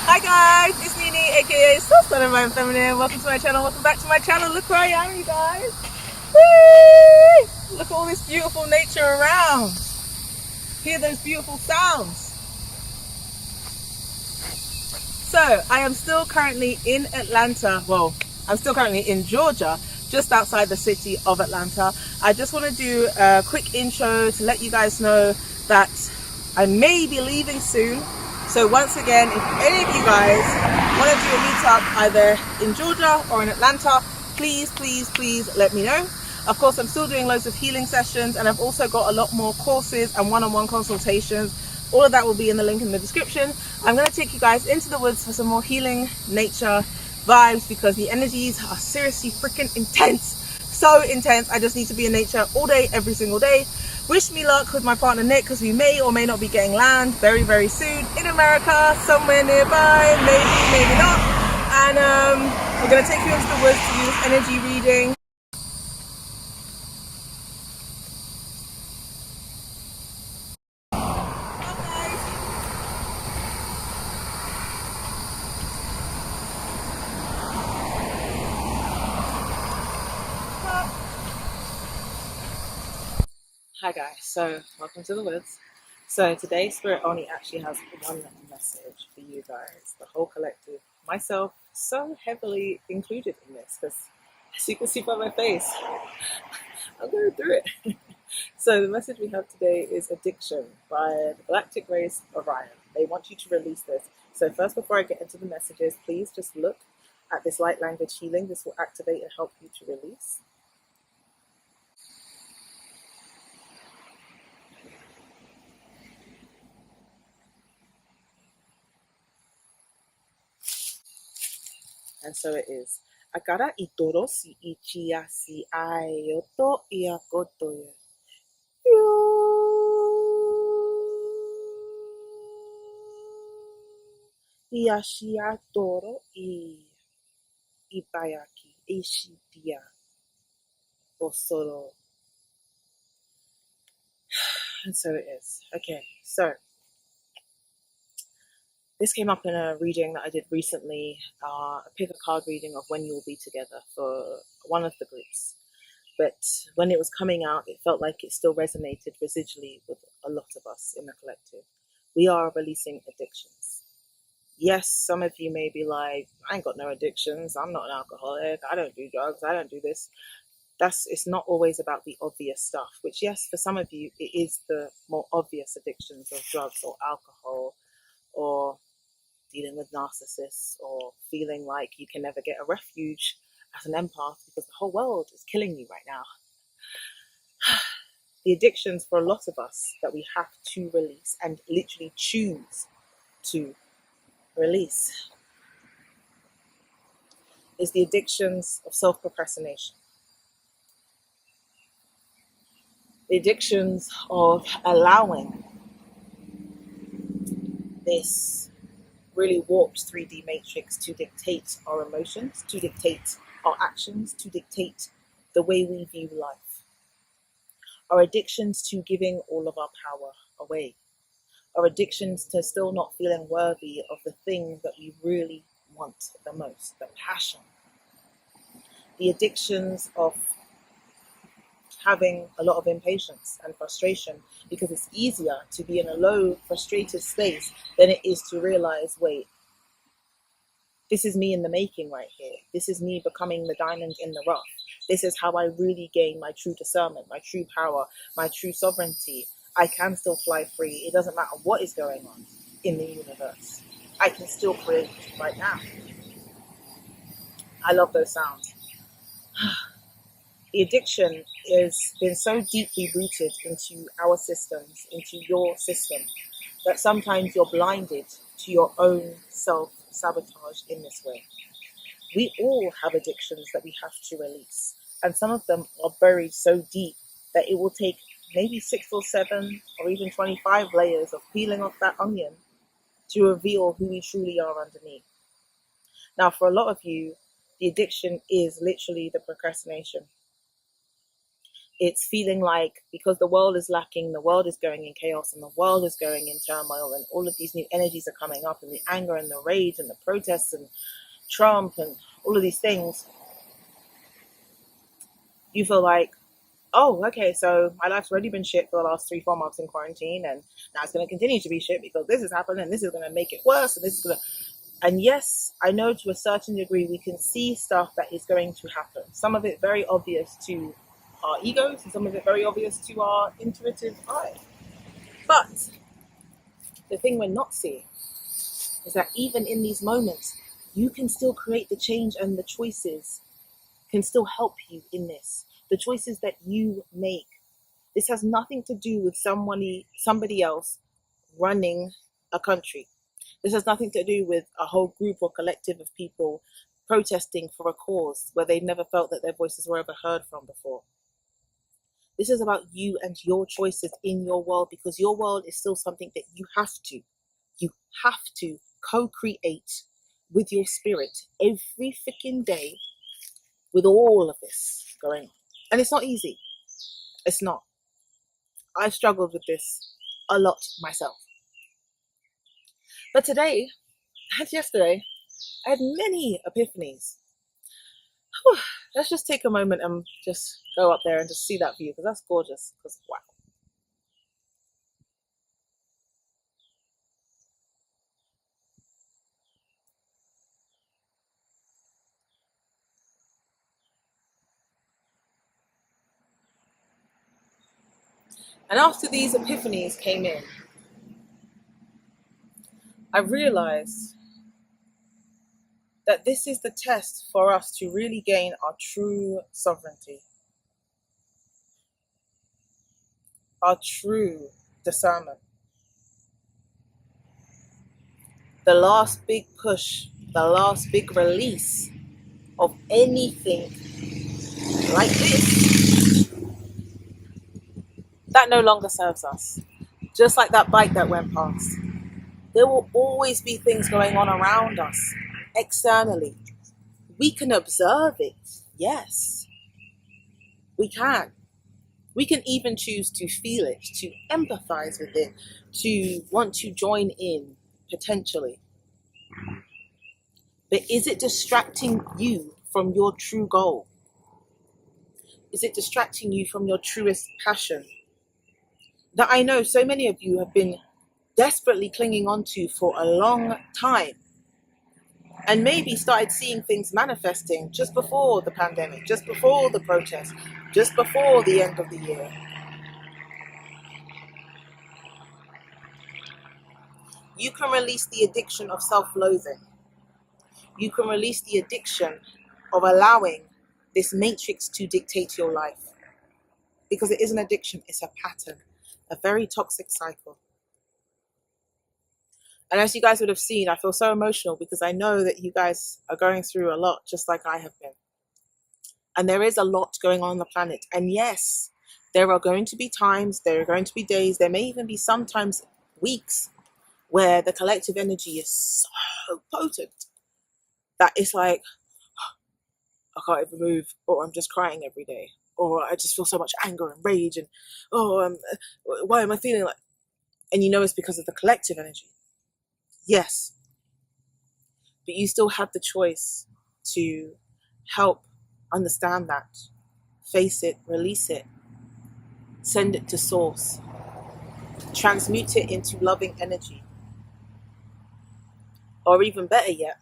Hi guys, it's Nene, aka SoulStar of my feminine. Welcome to my channel. Welcome back to my channel. Look where I am, you guys. Whee! Look at all this beautiful nature around. Hear those beautiful sounds. So I am still currently in Atlanta. Well, I'm still currently in Georgia, just outside the city of Atlanta. I just want to do a quick intro to let you guys know that I may be leaving soon. So once again, if any of you guys want to do a meetup either in Georgia or in Atlanta, please let me know. Of course, I'm still doing loads of healing sessions, and I've also got a lot more courses and one-on-one consultations. All of that will be in the link in the description. I'm going to take you guys into the woods for some more healing nature vibes, because the energies are seriously freaking intense. So intense. I just need to be in nature all day, every single day. Wish me luck with my partner Nick, because we may or may not be getting land very soon in America, somewhere nearby, maybe not. And we're going to take you into the woods to do this energy reading. Hi guys, so welcome to the woods. So today Spirit only actually has one message for you guys, the whole collective, myself so heavily included in this, because as you can see by my face, I'm going through it. So the message we have today is Addiction by the Galactic Race Orion. They want you to release this. So first, before I get into the messages, please just look at this light language healing. This will activate and help you to release. And so it is. Akara itoro si ichia si ayoto iakotoye. Iashia toro ibayaki ishitia osoro. And so it is. Okay, so this came up in a reading that I did recently, a pick a card reading of when you will be together for one of the groups. But when it was coming out, it felt like it still resonated residually with a lot of us in the collective. We are releasing addictions. Yes, some of you may be like, I ain't got no addictions. I'm not an alcoholic. I don't do drugs. I don't do this. It's not always about the obvious stuff, which, yes, for some of you, it is the more obvious addictions of drugs or alcohol, or dealing with narcissists, or feeling like you can never get a refuge as an empath because the whole world is killing you right now. The addictions for a lot of us that we have to release and literally choose to release is the addictions of self-procrastination. The addictions of allowing this really warped 3D matrix to dictate our emotions, to dictate our actions, to dictate the way we view life. Our addictions to giving all of our power away. Our addictions to still not feeling worthy of the thing that we really want the most, the passion. The addictions of having a lot of impatience and frustration, because it's easier to be in a low, frustrated space than it is to realize, wait, this is me in the making right here. This is me becoming the diamond in the rough. This is how I really gain my true discernment, my true power, my true sovereignty. I can still fly free. It doesn't matter what is going on in the universe. I can still create right now. I love those sounds. The addiction has been so deeply rooted into our systems, into your system, that sometimes you're blinded to your own self-sabotage in this way. We all have addictions that we have to release, and some of them are buried so deep that it will take maybe 6 or 7 or even 25 layers of peeling off that onion to reveal who we truly are underneath. Now, for a lot of you, the addiction is literally the procrastination. It's feeling like because the world is lacking, the world is going in chaos, and the world is going in turmoil, and all of these new energies are coming up, and the anger and the rage and the protests and Trump and all of these things. You feel like, oh, okay, so my life's already been shit for the last 3-4 months in quarantine, and now it's going to continue to be shit because this has happened, and this is going to make it worse, and this is going to... And yes, I know to a certain degree we can see stuff that is going to happen. Some of it very obvious to our egos, and some of it very obvious to our intuitive eye. But the thing we're not seeing is that even in these moments, you can still create the change, and the choices can still help you in this. The choices that you make. This has nothing to do with somebody else running a country. This has nothing to do with a whole group or collective of people protesting for a cause where they've never felt that their voices were ever heard from before. This is about you and your choices in your world, because your world is still something that you have to co-create with your spirit every freaking day with all of this going on. And it's not easy. It's not. I've struggled with this a lot myself. But today, and yesterday, I had many epiphanies. Whew. Let's just take a moment and just go up there and just see that view, because that's gorgeous. Because wow. And after these epiphanies came in, I realized that this is the test for us to really gain our true sovereignty, our true discernment. The last big push, the last big release of anything like this that no longer serves us. Just like that bike that went past. There will always be things going on around us, externally. We can observe it, yes. We can. We can even choose to feel it, to empathize with it, to want to join in, potentially. But is it distracting you from your true goal? Is it distracting you from your truest passion? That I know so many of you have been desperately clinging on to for a long time, and maybe started seeing things manifesting just before the pandemic, just before the protests, just before the end of the year. You can release the addiction of self-loathing. You can release the addiction of allowing this matrix to dictate your life. Because it is an addiction, it's a pattern, a very toxic cycle. And as you guys would have seen, I feel so emotional because I know that you guys are going through a lot, just like I have been. And there is a lot going on the planet. And yes, there are going to be times, there are going to be days, there may even be sometimes weeks where the collective energy is so potent that it's like, I can't even move, or I'm just crying every day, or I just feel so much anger and rage, and why am I feeling like... And you know it's because of the collective energy. Yes. But you still have the choice to help understand that, face it, release it, send it to source, transmute it into loving energy. Or even better yet,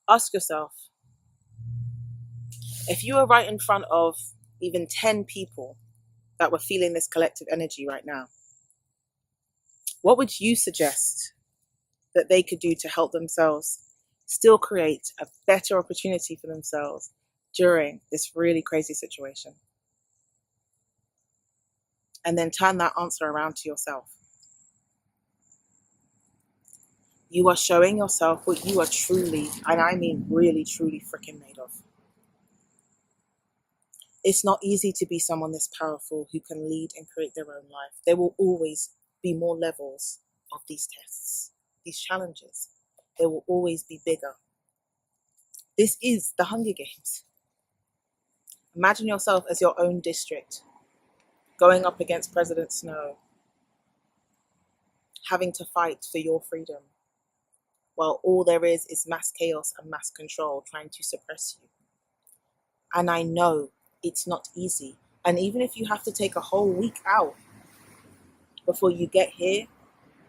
ask yourself, if you were right in front of even 10 people that were feeling this collective energy right now, what would you suggest that they could do to help themselves still create a better opportunity for themselves during this really crazy situation? And then turn that answer around to yourself. You are showing yourself what you are truly, and I mean really, truly freaking made of. It's not easy to be someone this powerful who can lead and create their own life. There will always be more levels of these tests, these challenges. There will always be bigger. This is the Hunger Games. Imagine yourself as your own district, going up against President Snow, having to fight for your freedom, while all there is mass chaos and mass control trying to suppress you. And I know it's not easy. And even if you have to take a whole week out before you get here,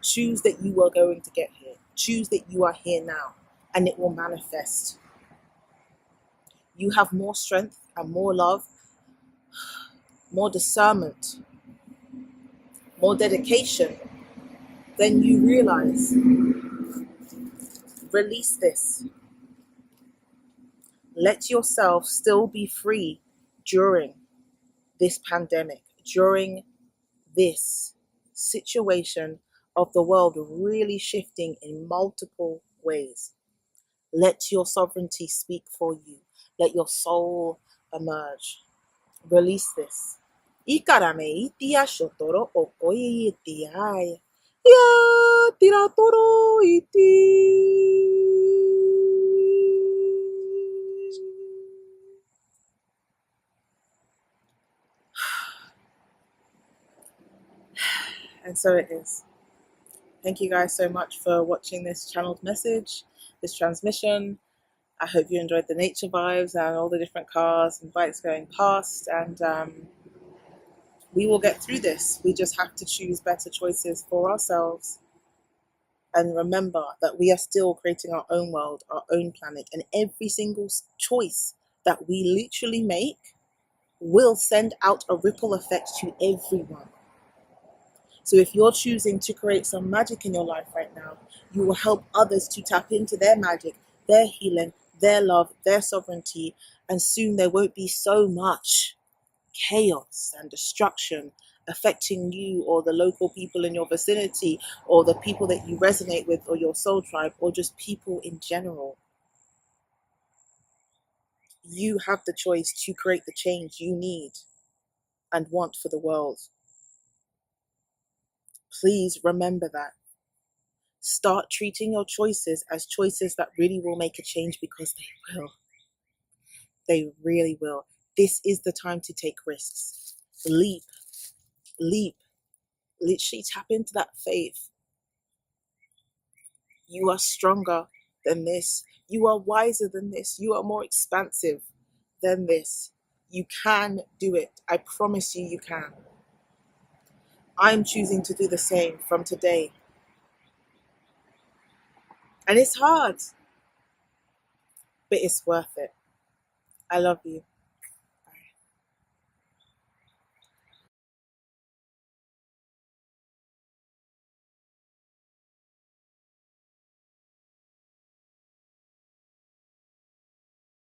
choose that you are going to get here. Choose that you are here now, and it will manifest. You have more strength and more love, more discernment, more dedication than you realize. Release this. Let yourself still be free during this pandemic, during this situation of the world really shifting in multiple ways. Let your sovereignty speak for you. Let your soul emerge. Release this. Ikarame itia shotoro okoye itiai. Ya tiratoro iti. And so it is. Thank you guys so much for watching this channeled message, this transmission. I hope you enjoyed the nature vibes and all the different cars and bikes going past. And we will get through this. We just have to choose better choices for ourselves. And remember that we are still creating our own world, our own planet. And every single choice that we literally make will send out a ripple effect to everyone. So if you're choosing to create some magic in your life right now, you will help others to tap into their magic, their healing, their love, their sovereignty, and soon there won't be so much chaos and destruction affecting you or the local people in your vicinity or the people that you resonate with or your soul tribe or just people in general. You have the choice to create the change you need and want for the world. Please remember that. Start treating your choices as choices that really will make a change, because they will. They really will. This is the time to take risks. Leap. Literally tap into that faith. You are stronger than this. You are wiser than this. You are more expansive than this. You can do it. I promise you, you can. I'm choosing to do the same from today. And it's hard, but it's worth it. I love you.